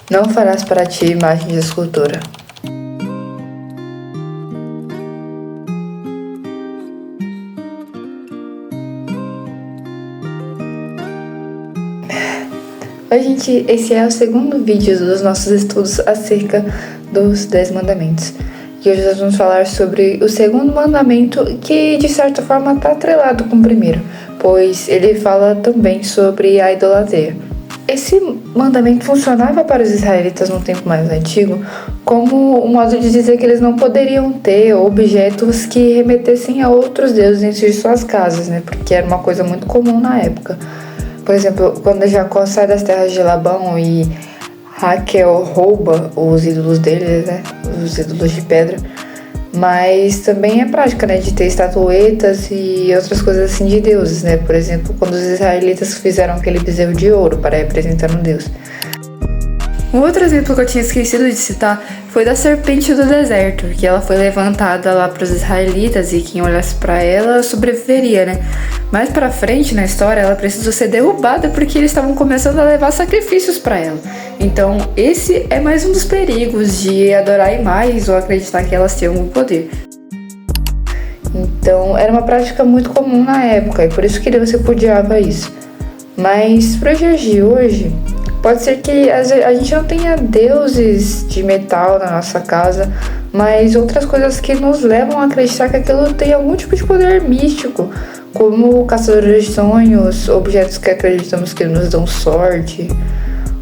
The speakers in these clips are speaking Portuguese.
Não farás para ti imagem de escultura. Oi, gente, esse é o segundo vídeo dos nossos estudos acerca dos 10 mandamentos. E hoje nós vamos falar sobre o segundo mandamento, que de certa forma está atrelado com o primeiro, pois ele fala também sobre a idolatria. Esse mandamento funcionava para os israelitas no tempo mais antigo como um modo de dizer que eles não poderiam ter objetos que remetessem a outros deuses dentro de suas casas, né? Porque era uma coisa muito comum na época. Por exemplo, quando Jacó sai das terras de Labão e Raquel rouba os ídolos deles, né? Os ídolos de pedra. Mas também é prática, né? De ter estatuetas e outras coisas assim de deuses, né? Por exemplo, quando os israelitas fizeram aquele bezerro de ouro para representar um deus. Um outro exemplo que eu tinha esquecido de citar foi da serpente do deserto, que ela foi levantada lá para os israelitas e quem olhasse para ela sobreviveria, né? Mais pra frente na história, ela precisou ser derrubada porque eles estavam começando a levar sacrifícios para ela. Então, esse é mais um dos perigos de adorar imagens ou acreditar que elas têm algum poder. Então, era uma prática muito comum na época e por isso que Deus repudiava isso. Mas para os dias de hoje, pode ser que a gente não tenha deuses de metal na nossa casa, mas outras coisas que nos levam a acreditar que aquilo tem algum tipo de poder místico, como caçadores de sonhos, objetos que acreditamos que nos dão sorte,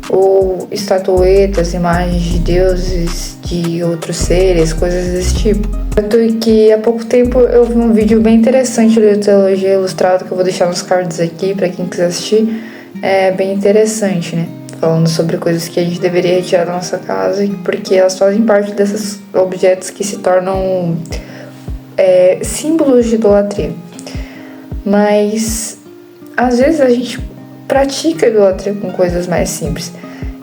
ou estatuetas, imagens de deuses, de outros seres, coisas desse tipo. Tanto que há pouco tempo eu vi um vídeo bem interessante de teologia ilustrado que eu vou deixar nos cards aqui para quem quiser assistir. É bem interessante, né? Falando sobre coisas que a gente deveria retirar da nossa casa, porque elas fazem parte desses objetos que se tornam símbolos de idolatria. Mas às vezes a gente pratica idolatria com coisas mais simples.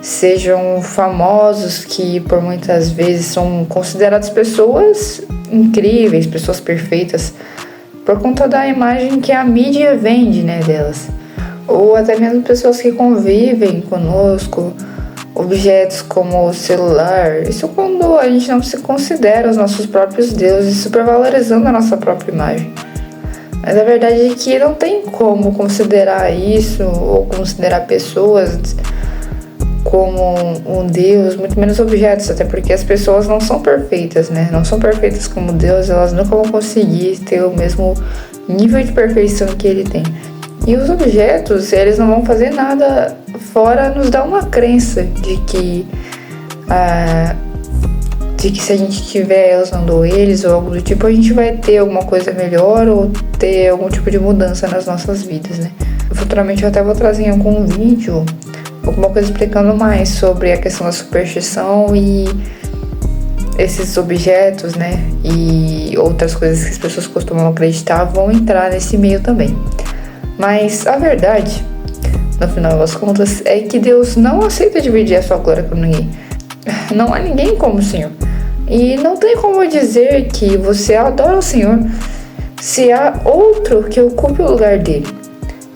Sejam famosos que por muitas vezes são considerados pessoas incríveis, pessoas perfeitas, por conta da imagem que a mídia vende, né, delas. Ou até mesmo pessoas que convivem conosco, objetos como o celular. Isso quando a gente não se considera os nossos próprios deuses, supervalorizando a nossa própria imagem. Mas a verdade é que não tem como considerar isso ou considerar pessoas como um Deus, muito menos objetos, até porque as pessoas não são perfeitas, né? Não são perfeitas como Deus, elas nunca vão conseguir ter o mesmo nível de perfeição que ele tem. E os objetos, eles não vão fazer nada fora nos dar uma crença de que se a gente estiver usando eles ou algo do tipo, a gente vai ter alguma coisa melhor ou ter algum tipo de mudança nas nossas vidas, né? Futuramente eu até vou trazer em algum vídeo alguma coisa explicando mais sobre a questão da superstição e esses objetos, né? E outras coisas que as pessoas costumam acreditar vão entrar nesse meio também. Mas a verdade, no final das contas, é que Deus não aceita dividir a sua glória com ninguém. Não há ninguém como o Senhor. E não tem como dizer que você adora o Senhor se há outro que ocupe o lugar dele.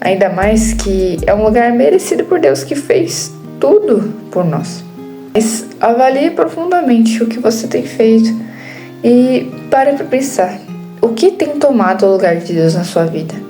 Ainda mais que é um lugar merecido por Deus que fez tudo por nós. Mas avalie profundamente o que você tem feito e pare para pensar. O que tem tomado o lugar de Deus na sua vida?